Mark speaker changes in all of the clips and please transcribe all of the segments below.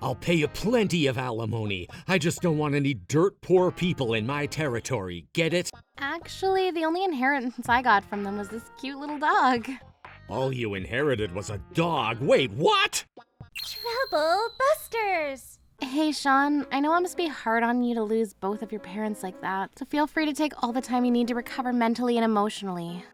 Speaker 1: I'll pay you plenty of alimony. I just don't want any dirt poor people in my territory. Get it?
Speaker 2: Actually, the only inheritance I got from them was this cute little dog.
Speaker 1: All you inherited was a dog. Wait, what?
Speaker 3: Trouble busters!
Speaker 2: Hey, Sean, I know it must be hard on you to lose both of your parents like that, so feel free to take all the time you need to recover mentally and emotionally.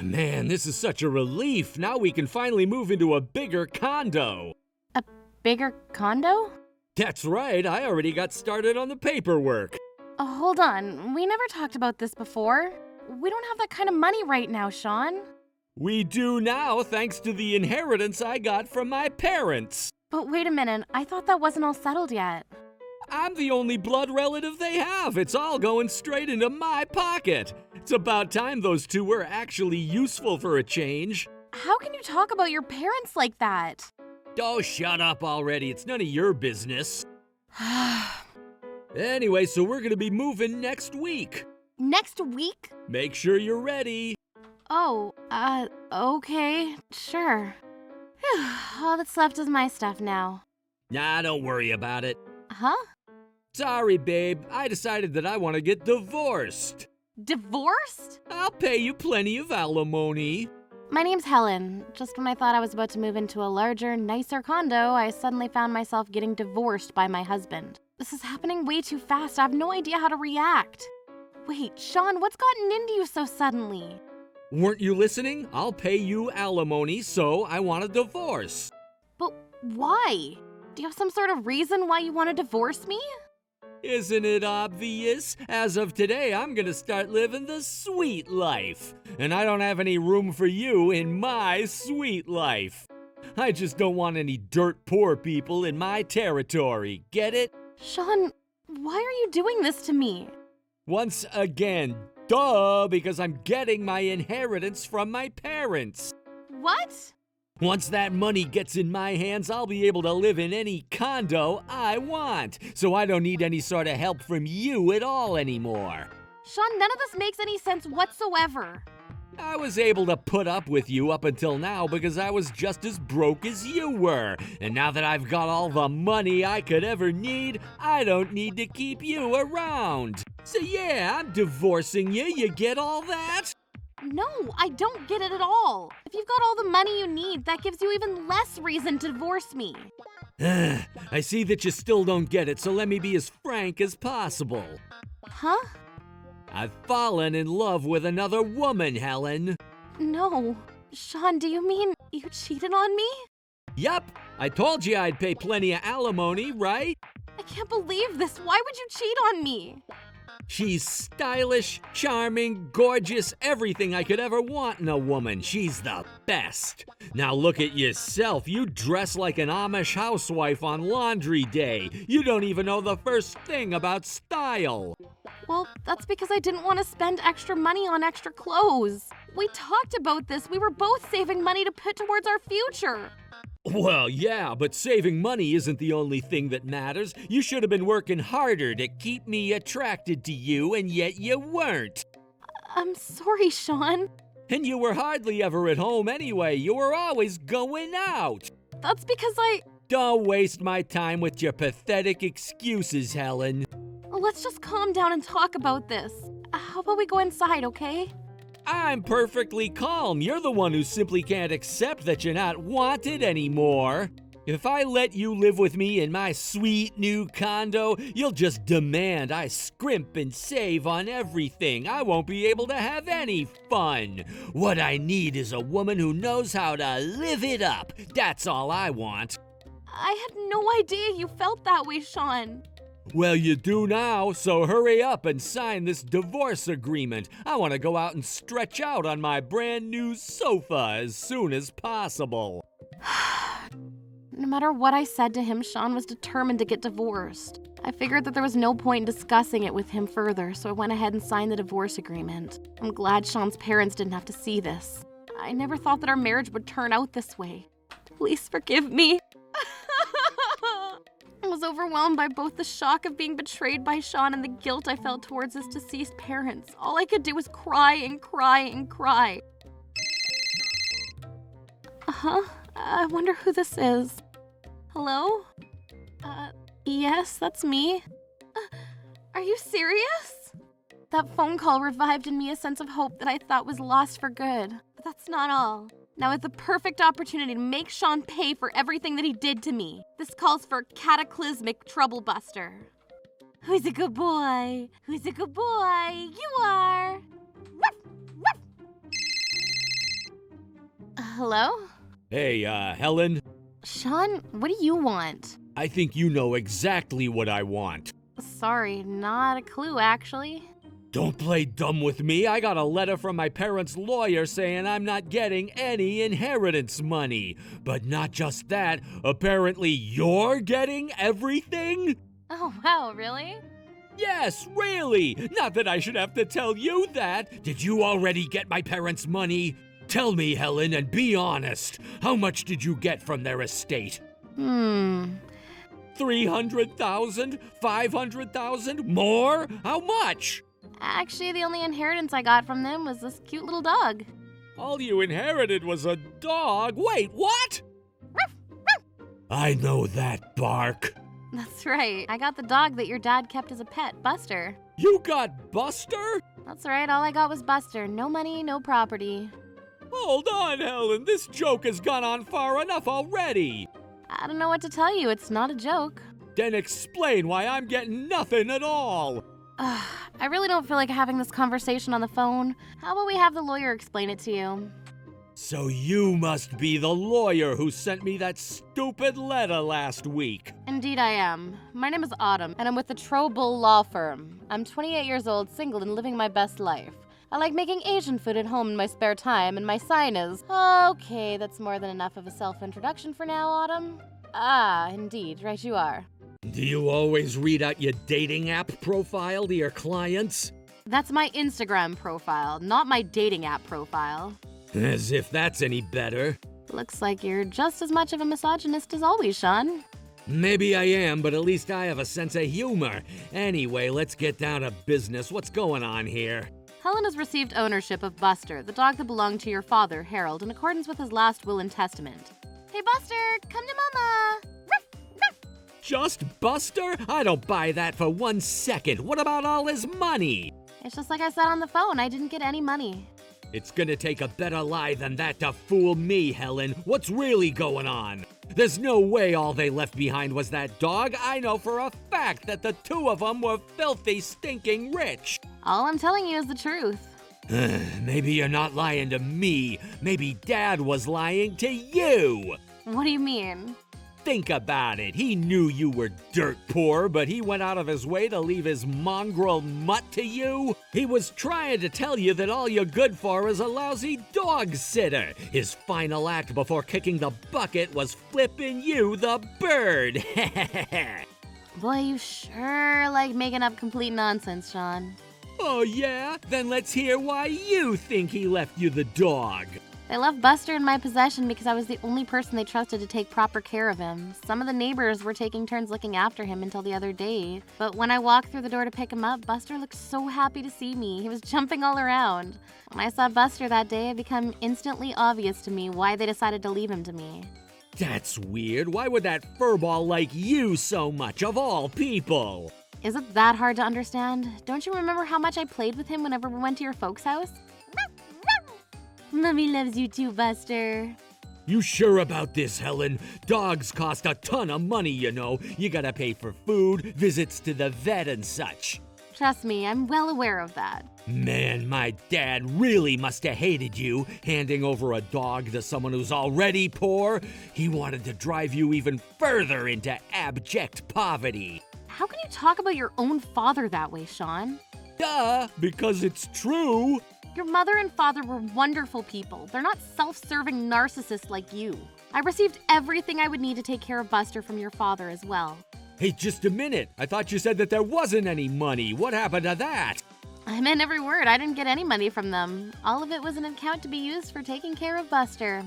Speaker 1: Man, this is such a relief. Now we can finally move into a bigger condo.
Speaker 2: A bigger condo?
Speaker 1: That's right, I already got started on the paperwork.
Speaker 2: Hold on, we never talked about this before. We don't have that kind of money right now, Sean.
Speaker 1: We do now, thanks to the inheritance I got from my parents.
Speaker 2: But wait a minute, I thought that wasn't all settled yet.
Speaker 1: I'm the only blood relative they have. It's all going straight into my pocket. It's about time those two were actually useful for a change.
Speaker 2: How can you talk about your parents like that?
Speaker 1: Oh, shut up already. It's none of your business. Anyway, so we're gonna be moving next week.
Speaker 2: Next week?
Speaker 1: Make sure you're ready.
Speaker 2: Okay, sure. Phew, all that's left is my stuff now.
Speaker 1: Nah, don't worry about it.
Speaker 2: Huh?
Speaker 1: Sorry, babe. I decided that I want to get divorced.
Speaker 2: Divorced?
Speaker 1: I'll pay you plenty of alimony.
Speaker 2: My name's Helen. Just when I thought I was about to move into a larger, nicer condo, I suddenly found myself getting divorced by my husband. This is happening way too fast. I have no idea how to react. Wait, Sean, what's gotten into you so suddenly?
Speaker 1: Weren't you listening? I'll pay you alimony, so I want a divorce.
Speaker 2: But why? Do you have some sort of reason why you want to divorce me?
Speaker 1: Isn't it obvious? As of today, I'm gonna start living the sweet life. And I don't have any room for you in my sweet life. I just don't want any dirt poor people in my territory. Get it?
Speaker 2: Sean, why are you doing this to me?
Speaker 1: Once again, duh, because I'm getting my inheritance from my parents.
Speaker 2: What?
Speaker 1: Once that money gets in my hands, I'll be able to live in any condo I want. So I don't need any sort of help from you at all anymore.
Speaker 2: Sean, none of this makes any sense whatsoever.
Speaker 1: I was able to put up with you up until now because I was just as broke as you were. And now that I've got all the money I could ever need, I don't need to keep you around. So yeah, I'm divorcing you. You get all that?
Speaker 2: No, I don't get it at all. If you've got all the money you need, that gives you even less reason to divorce me.
Speaker 1: I see that you still don't get it, so let me be as frank as possible.
Speaker 2: Huh?
Speaker 1: I've fallen in love with another woman, Helen.
Speaker 2: No. Sean, do you mean you cheated on me?
Speaker 1: Yup, I told you I'd pay plenty of alimony, right?
Speaker 2: I can't believe this. Why would you cheat on me?
Speaker 1: She's stylish, charming, gorgeous, everything I could ever want in a woman. She's the best. Now look at yourself. You dress like an Amish housewife on laundry day. You don't even know the first thing about style.
Speaker 2: Well, that's because I didn't want to spend extra money on extra clothes. We talked about this. We were both saving money to put towards our future.
Speaker 1: Well, yeah, but saving money isn't the only thing that matters. You should have been working harder to keep me attracted to you, and yet you weren't.
Speaker 2: I'm sorry, Sean.
Speaker 1: And you were hardly ever at home anyway. You were always going out.
Speaker 2: That's because
Speaker 1: Don't waste my time with your pathetic excuses, Helen.
Speaker 2: Let's just calm down and talk about this. How about we go inside, okay?
Speaker 1: I'm perfectly calm. You're the one who simply can't accept that you're not wanted anymore. If I let you live with me in my sweet new condo, you'll just demand I scrimp and save on everything. I won't be able to have any fun. What I need is a woman who knows how to live it up. That's all I want.
Speaker 2: I had no idea you felt that way, Sean.
Speaker 1: Well, you do now, so hurry up and sign this divorce agreement. I want to go out and stretch out on my brand new sofa as soon as possible.
Speaker 2: No matter what I said to him, Sean was determined to get divorced. I figured that there was no point in discussing it with him further, so I went ahead and signed the divorce agreement. I'm glad Sean's parents didn't have to see this. I never thought that our marriage would turn out this way. Please forgive me. I was overwhelmed by both the shock of being betrayed by Sean and the guilt I felt towards his deceased parents. All I could do was cry and cry and cry. I wonder who this is. Hello? Yes, that's me. Are you serious? That phone call revived in me a sense of hope that I thought was lost for good. But that's not all. Now is the perfect opportunity to make Sean pay for everything that he did to me. This calls for cataclysmic trouble buster. Who's a good boy? Who's a good boy? You are! Hello?
Speaker 1: Hey, Helen?
Speaker 2: Sean, what do you want?
Speaker 1: I think you know exactly what I want.
Speaker 2: Sorry, not a clue, actually.
Speaker 1: Don't play dumb with me. I got a letter from my parents' lawyer saying I'm not getting any inheritance money. But not just that, apparently you're getting everything?
Speaker 2: Oh, wow, really?
Speaker 1: Yes, really! Not that I should have to tell you that! Did you already get my parents' money? Tell me, Helen, and be honest. How much did you get from their estate? 300,000? 500,000? More? How much?
Speaker 2: Actually, the only inheritance I got from them was this cute little dog.
Speaker 1: All you inherited was a dog? Wait, what? I know that bark.
Speaker 2: That's right. I got the dog that your dad kept as a pet, Buster.
Speaker 1: You got Buster?
Speaker 2: That's right. All I got was Buster. No money, no property.
Speaker 1: Hold on, Helen. This joke has gone on far enough already.
Speaker 2: I don't know what to tell you. It's not a joke.
Speaker 1: Then explain why I'm getting nothing at all.
Speaker 2: I really don't feel like having this conversation on the phone. How about we have the lawyer explain it to you?
Speaker 1: So you must be the lawyer who sent me that stupid letter last week.
Speaker 2: Indeed I am. My name is Autumn, and I'm with the Trobull Law Firm. I'm 28 years old, single, and living my best life. I like making Asian food at home in my spare time, and my sign is... Okay, that's more than enough of a self-introduction for now, Autumn. Ah, indeed, right you are.
Speaker 1: Do you always read out your dating app profile to your clients?
Speaker 2: That's my Instagram profile, not my dating app profile.
Speaker 1: As if that's any better.
Speaker 2: Looks like you're just as much of a misogynist as always, Sean.
Speaker 1: Maybe I am, but at least I have a sense of humor. Anyway, let's get down to business. What's going on here?
Speaker 2: Helen has received ownership of Buster, the dog that belonged to your father, Harold, in accordance with his last will and testament. Hey, Buster, come to Mama! Ruff, ruff.
Speaker 1: Just Buster? I don't buy that for 1 second. What about all his money?
Speaker 2: It's just like I said on the phone, I didn't get any money.
Speaker 1: It's gonna take a better lie than that to fool me, Helen. What's really going on? There's no way all they left behind was that dog. I know for a fact that the two of them were filthy, stinking rich.
Speaker 2: All I'm telling you is the truth.
Speaker 1: Maybe you're not lying to me. Maybe Dad was lying to you.
Speaker 2: What do you mean?
Speaker 1: Think about it. He knew you were dirt poor, but he went out of his way to leave his mongrel mutt to you. He was trying to tell you that all you're good for is a lousy dog sitter. His final act before kicking the bucket was flipping you the bird.
Speaker 2: Boy, you sure like making up complete nonsense, Sean.
Speaker 1: Oh yeah? Then let's hear why you think he left you the dog.
Speaker 2: They left Buster in my possession because I was the only person they trusted to take proper care of him. Some of the neighbors were taking turns looking after him until the other day. But when I walked through the door to pick him up, Buster looked so happy to see me. He was jumping all around. When I saw Buster that day, it became instantly obvious to me why they decided to leave him to me.
Speaker 1: That's weird. Why would that furball like you so much, of all people?
Speaker 2: Is it that hard to understand? Don't you remember how much I played with him whenever we went to your folks' house? Mommy loves you too, Buster.
Speaker 1: You sure about this, Helen? Dogs cost a ton of money, you know. You gotta pay for food, visits to the vet and such.
Speaker 2: Trust me, I'm well aware of that.
Speaker 1: Man, my dad really must have hated you, handing over a dog to someone who's already poor. He wanted to drive you even further into abject poverty.
Speaker 2: How can you talk about your own father that way, Sean?
Speaker 1: Duh, because it's true.
Speaker 2: Your mother and father were wonderful people. They're not self-serving narcissists like you. I received everything I would need to take care of Buster from your father as well.
Speaker 1: Hey, just a minute. I thought you said that there wasn't any money. What happened to that?
Speaker 2: I meant every word. I didn't get any money from them. All of it was an account to be used for taking care of Buster.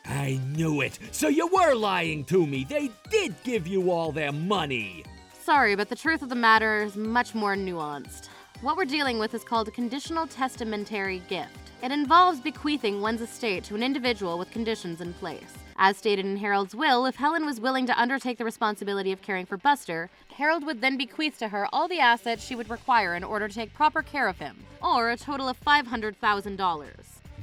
Speaker 1: I knew it. So you were lying to me. They did give you all their money.
Speaker 2: Sorry, but the truth of the matter is much more nuanced. What we're dealing with is called a conditional testamentary gift. It involves bequeathing one's estate to an individual with conditions in place. As stated in Harold's will, if Helen was willing to undertake the responsibility of caring for Buster, Harold would then bequeath to her all the assets she would require in order to take proper care of him, or a total of $500,000.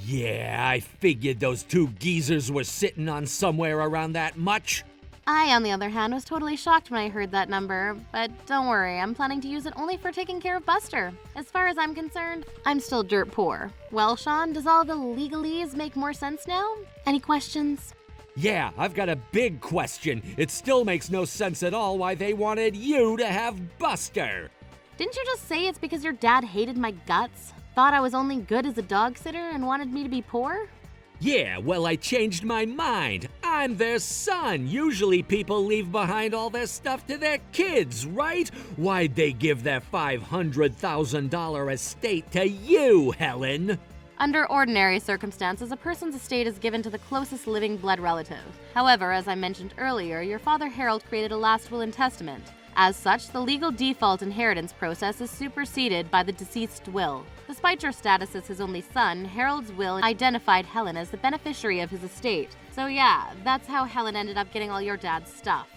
Speaker 1: Yeah, I figured those two geezers were sitting on somewhere around that much.
Speaker 2: I, on the other hand, was totally shocked when I heard that number, but don't worry, I'm planning to use it only for taking care of Buster. As far as I'm concerned, I'm still dirt poor. Well, Sean, does all the legalese make more sense now? Any questions?
Speaker 1: Yeah, I've got a big question. It still makes no sense at all why they wanted you to have Buster.
Speaker 2: Didn't you just say it's because your dad hated my guts? Thought I was only good as a dog sitter and wanted me to be poor?
Speaker 1: Yeah, well, I changed my mind. I'm their son. Usually people leave behind all their stuff to their kids, right? Why'd they give their $500,000 estate to you, Helen?
Speaker 2: Under ordinary circumstances, a person's estate is given to the closest living blood relative. However, as I mentioned earlier, your father Harold created a last will and testament. As such, the legal default inheritance process is superseded by the deceased's will. Despite your status as his only son, Harold's will identified Helen as the beneficiary of his estate. So yeah, that's how Helen ended up getting all your dad's stuff.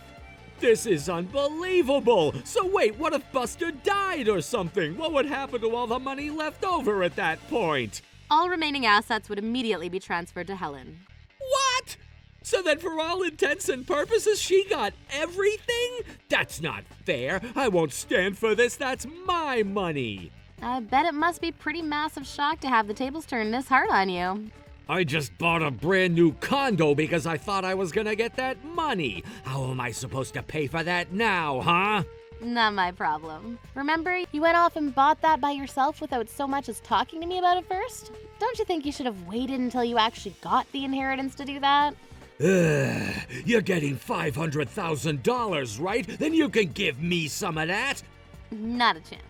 Speaker 1: This is unbelievable! So wait, what if Buster died or something? What would happen to all the money left over at that point?
Speaker 2: All remaining assets would immediately be transferred to Helen.
Speaker 1: What? So then for all intents and purposes, she got everything? That's not fair. I won't stand for this. That's my money.
Speaker 2: I bet it must be pretty massive shock to have the tables turned this hard on you.
Speaker 1: I just bought a brand new condo because I thought I was gonna get that money. How am I supposed to pay for that now, huh?
Speaker 2: Not my problem. Remember, you went off and bought that by yourself without so much as talking to me about it first? Don't you think you should have waited until you actually got the inheritance to do that?
Speaker 1: You're getting $500,000, right? Then you can give me some of that.
Speaker 2: Not a chance.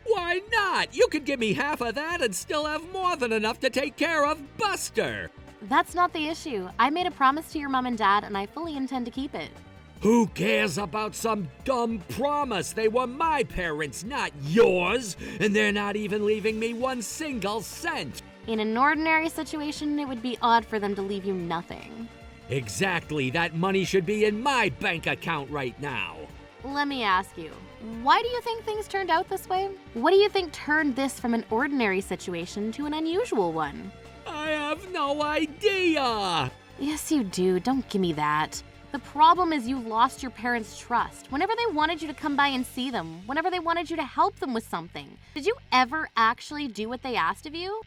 Speaker 1: Why not? You could give me half of that and still have more than enough to take care of Buster.
Speaker 2: That's not the issue. I made a promise to your mom and dad, and I fully intend to keep it.
Speaker 1: Who cares about some dumb promise? They were my parents, not yours, and they're not even leaving me one single cent.
Speaker 2: In an ordinary situation, it would be odd for them to leave you nothing.
Speaker 1: Exactly. That money should be in my bank account right now.
Speaker 2: Let me ask you, why do you think things turned out this way? What do you think turned this from an ordinary situation to an unusual one?
Speaker 1: I have no idea.
Speaker 2: Yes, you do. Don't give me that. The problem is you lost your parents' trust. Whenever they wanted you to come by and see them, whenever they wanted you to help them with something, did you ever actually do what they asked of you?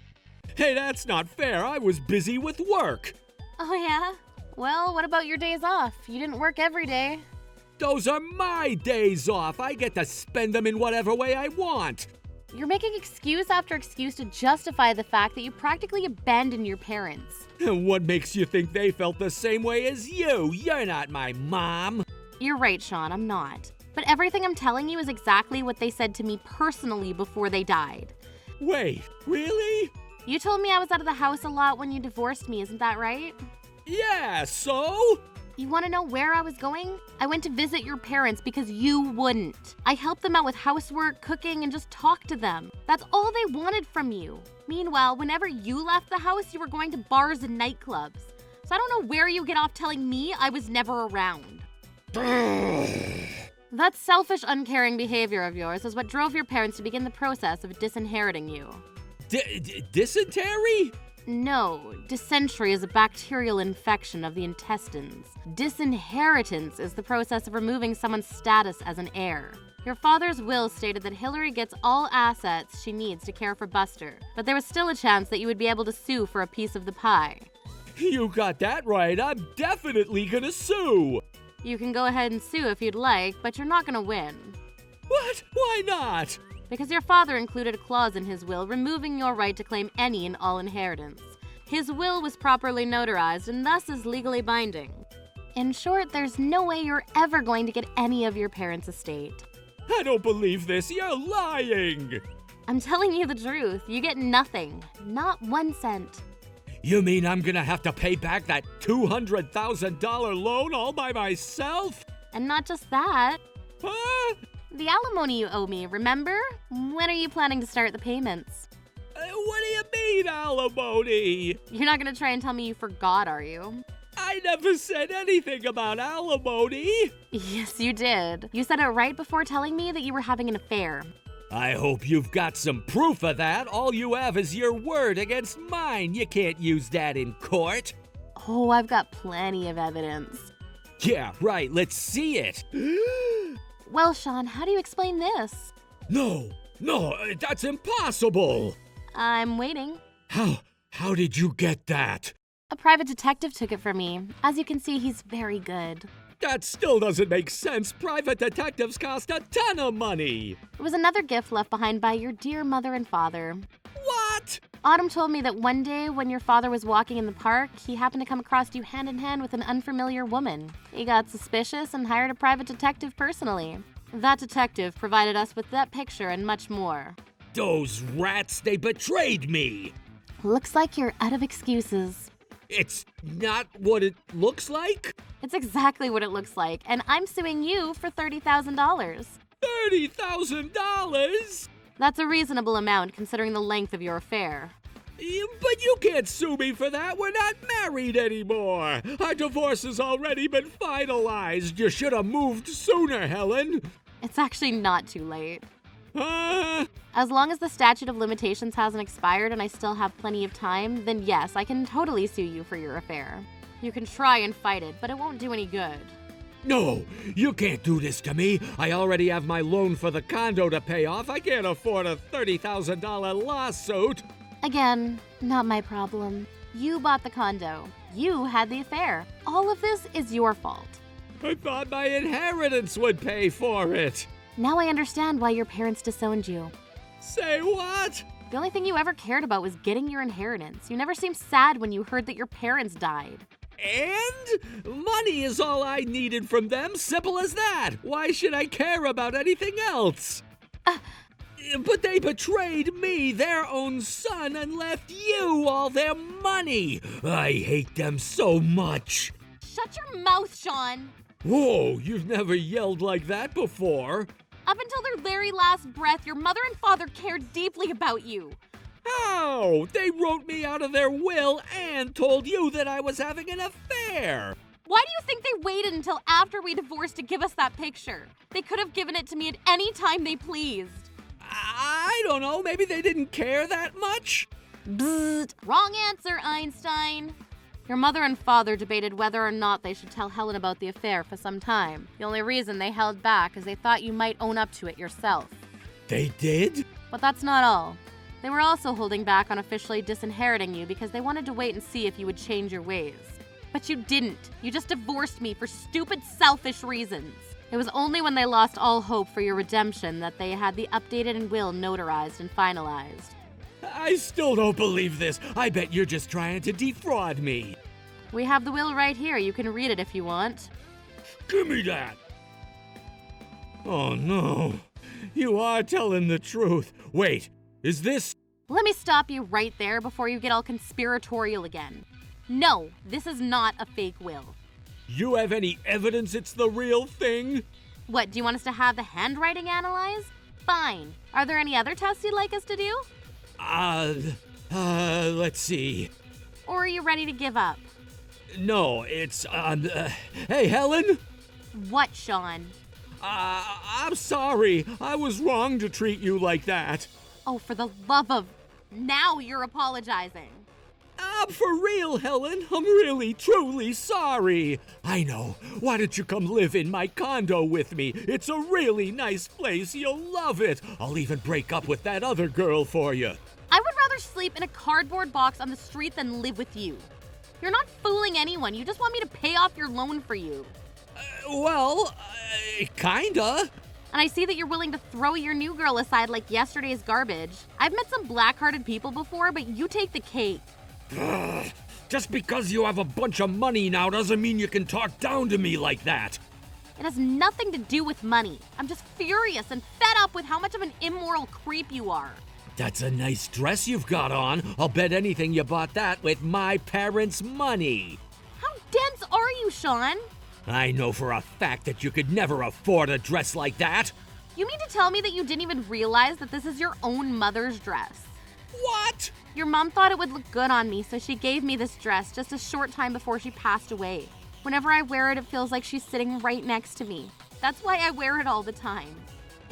Speaker 1: Hey, that's not fair. I was busy with work.
Speaker 2: Oh yeah? Well, what about your days off? You didn't work every day.
Speaker 1: Those are my days off. I get to spend them in whatever way I want.
Speaker 2: You're making excuse after excuse to justify the fact that you practically abandoned your parents.
Speaker 1: And what makes you think they felt the same way as you? You're not my mom.
Speaker 2: You're right, Sean, I'm not. But everything I'm telling you is exactly what they said to me personally before they died.
Speaker 1: Wait, really?
Speaker 2: You told me I was out of the house a lot when you divorced me, isn't that right?
Speaker 1: Yeah, so?
Speaker 2: You want to know where I was going? I went to visit your parents because you wouldn't. I helped them out with housework, cooking, and just talked to them. That's all they wanted from you. Meanwhile, whenever you left the house, you were going to bars and nightclubs. So I don't know where you get off telling me I was never around. That selfish, uncaring behavior of yours is what drove your parents to begin the process of disinheriting you.
Speaker 1: Dysentery?
Speaker 2: No, dysentery is a bacterial infection of the intestines. Disinheritance is the process of removing someone's status as an heir. Your father's will stated that Hillary gets all assets she needs to care for Buster, but there was still a chance that you would be able to sue for a piece of the pie.
Speaker 1: You got that right. I'm definitely gonna sue.
Speaker 2: You can go ahead and sue if you'd like, but you're not gonna win.
Speaker 1: What? Why not?
Speaker 2: Because your father included a clause in his will removing your right to claim any and all inheritance. His will was properly notarized and thus is legally binding. In short, there's no way you're ever going to get any of your parents' estate.
Speaker 1: I don't believe this. You're lying.
Speaker 2: I'm telling you the truth. You get nothing. Not 1 cent.
Speaker 1: You mean I'm gonna have to pay back that $200,000 loan all by myself?
Speaker 2: And not just that.
Speaker 1: Huh?
Speaker 2: The alimony you owe me, remember? When are you planning to start the payments?
Speaker 1: What do you mean, alimony?
Speaker 2: You're not gonna try and tell me you forgot, are you?
Speaker 1: I never said anything about alimony.
Speaker 2: Yes, you did. You said it right before telling me that you were having an affair.
Speaker 1: I hope you've got some proof of that. All you have is your word against mine. You can't use that in court.
Speaker 2: Oh, I've got plenty of evidence.
Speaker 1: Yeah, right. Let's see it.
Speaker 2: Well, Sean, how do you explain this?
Speaker 1: No, that's impossible.
Speaker 2: I'm waiting.
Speaker 1: How did you get that?
Speaker 2: A private detective took it for me. As you can see, he's very good.
Speaker 1: That still doesn't make sense. Private detectives cost a ton of money.
Speaker 2: It was another gift left behind by your dear mother and father.
Speaker 1: What?
Speaker 2: Autumn told me that one day when your father was walking in the park, he happened to come across you hand in hand with an unfamiliar woman. He got suspicious and hired a private detective personally. That detective provided us with that picture and much more.
Speaker 1: Those rats, they betrayed me.
Speaker 2: Looks like you're out of excuses.
Speaker 1: It's not what it looks like?
Speaker 2: It's exactly what it looks like, and I'm suing you for $30,000.
Speaker 1: $30,000?
Speaker 2: That's a reasonable amount considering the length of your affair.
Speaker 1: But you can't sue me for that. We're not married anymore. Our divorce has already been finalized. You should have moved sooner, Helen.
Speaker 2: It's actually not too late.
Speaker 1: Uh,
Speaker 2: As long as the statute of limitations hasn't expired and I still have plenty of time, then yes, I can totally sue you for your affair. You can try and fight it, but it won't do any good.
Speaker 1: No, you can't do this to me. I already have my loan for the condo to pay off. I can't afford a $30,000 lawsuit.
Speaker 2: Again, not my problem. You bought the condo. You had the affair. All of this is your fault.
Speaker 1: I thought my inheritance would pay for it.
Speaker 2: Now I understand why your parents disowned you.
Speaker 1: Say what?
Speaker 2: The only thing you ever cared about was getting your inheritance. You never seemed sad when you heard that your parents died.
Speaker 1: And? Money is all I needed from them. Simple as that. Why should I care about anything else? But they betrayed me, their own son, and left you all their money. I hate them so much.
Speaker 2: Shut your mouth, Sean!
Speaker 1: Whoa, you've never yelled like that before.
Speaker 2: Up until their very last breath, your mother and father cared deeply about you.
Speaker 1: How? They wrote me out of their will and told you that I was having an affair.
Speaker 2: Why do you think they waited until after we divorced to give us that picture? They could have given it to me at any time they pleased.
Speaker 1: I don't know, maybe they didn't care that much?
Speaker 2: Bzzzt. Wrong answer, Einstein. Your mother and father debated whether or not they should tell Helen about the affair for some time. The only reason they held back is they thought you might own up to it yourself.
Speaker 1: They did?
Speaker 2: But that's not all. They were also holding back on officially disinheriting you because they wanted to wait and see if you would change your ways. But you didn't. You just divorced me for stupid, selfish reasons. It was only when they lost all hope for your redemption that they had the updated will notarized and finalized.
Speaker 1: I still don't believe this. I bet you're just trying to defraud me.
Speaker 2: We have the will right here. You can read it if you want.
Speaker 1: Give me that. Oh no. You are telling the truth. Wait, is this...
Speaker 2: Let me stop you right there before you get all conspiratorial again. No, this is not a fake will.
Speaker 1: You have any evidence it's the real thing?
Speaker 2: What, do you want us to have the handwriting analyzed? Fine. Are there any other tests you'd like us to do?
Speaker 1: Let's see.
Speaker 2: Or are you ready to give up?
Speaker 1: No, it's, hey, Helen?
Speaker 2: What, Sean?
Speaker 1: I'm sorry. I was wrong to treat you like that.
Speaker 2: Oh, for the love of... Now you're apologizing.
Speaker 1: I'm for real, Helen. I'm really, truly sorry. I know. Why don't you come live in my condo with me? It's a really nice place. You'll love it. I'll even break up with that other girl for you.
Speaker 2: I would rather sleep in a cardboard box on the street than live with you. You're not fooling anyone. You just want me to pay off your loan for you.
Speaker 1: Kinda.
Speaker 2: And I see that you're willing to throw your new girl aside like yesterday's garbage. I've met some black-hearted people before, but you take the cake.
Speaker 1: Just because you have a bunch of money now doesn't mean you can talk down to me like that.
Speaker 2: It has nothing to do with money. I'm just furious and fed up with how much of an immoral creep you are.
Speaker 1: That's a nice dress you've got on. I'll bet anything you bought that with my parents' money.
Speaker 2: How dense are you, Sean?
Speaker 1: I know for a fact that you could never afford a dress like that.
Speaker 2: You mean to tell me that you didn't even realize that this is your own mother's dress?
Speaker 1: What?
Speaker 2: Your mom thought it would look good on me, so she gave me this dress just a short time before she passed away. Whenever I wear it, it feels like she's sitting right next to me. That's why I wear it all the time.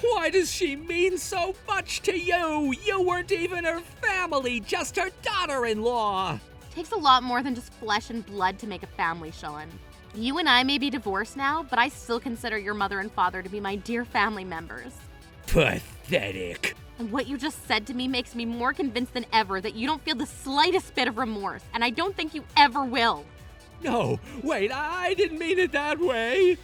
Speaker 1: Why does she mean so much to you? You weren't even her family, just her daughter-in-law.
Speaker 2: It takes a lot more than just flesh and blood to make a family, Sean. You and I may be divorced now, but I still consider your mother and father to be my dear family members.
Speaker 1: Pathetic.
Speaker 2: And what you just said to me makes me more convinced than ever that you don't feel the slightest bit of remorse, and I don't think you ever will.
Speaker 1: No, wait, I didn't mean it that way.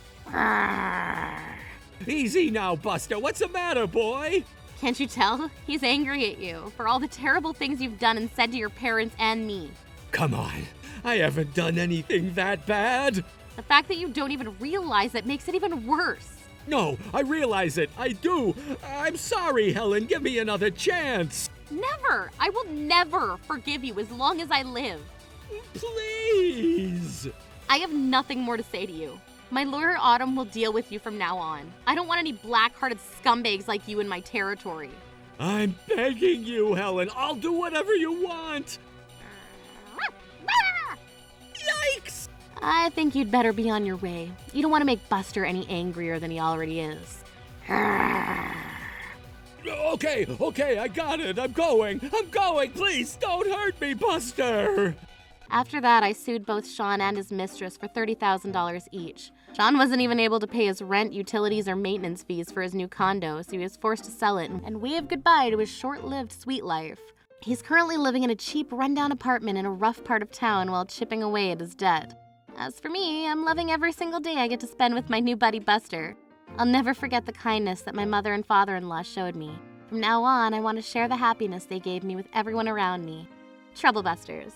Speaker 1: Easy now, Buster. What's the matter, boy?
Speaker 2: Can't you tell? He's angry at you for all the terrible things you've done and said to your parents and me.
Speaker 1: Come on, I haven't done anything that bad.
Speaker 2: The fact that you don't even realize it makes it even worse.
Speaker 1: No, I realize it. I do. I'm sorry, Helen. Give me another chance.
Speaker 2: Never! I will never forgive you as long as I live.
Speaker 1: Please.
Speaker 2: I have nothing more to say to you. My lawyer Autumn will deal with you from now on. I don't want any black-hearted scumbags like you in my territory.
Speaker 1: I'm begging you, Helen. I'll do whatever you want. Yikes!
Speaker 2: I think you'd better be on your way. You don't want to make Buster any angrier than he already is.
Speaker 1: Okay, I got it. I'm going. Please don't hurt me, Buster.
Speaker 2: After that, I sued both Sean and his mistress for $30,000 each. Sean wasn't even able to pay his rent, utilities, or maintenance fees for his new condo, so he was forced to sell it and wave goodbye to his short-lived sweet life. He's currently living in a cheap, rundown apartment in a rough part of town while chipping away at his debt. As for me, I'm loving every single day I get to spend with my new buddy Buster. I'll never forget the kindness that my mother and father-in-law showed me. From now on, I want to share the happiness they gave me with everyone around me. Trouble Busters.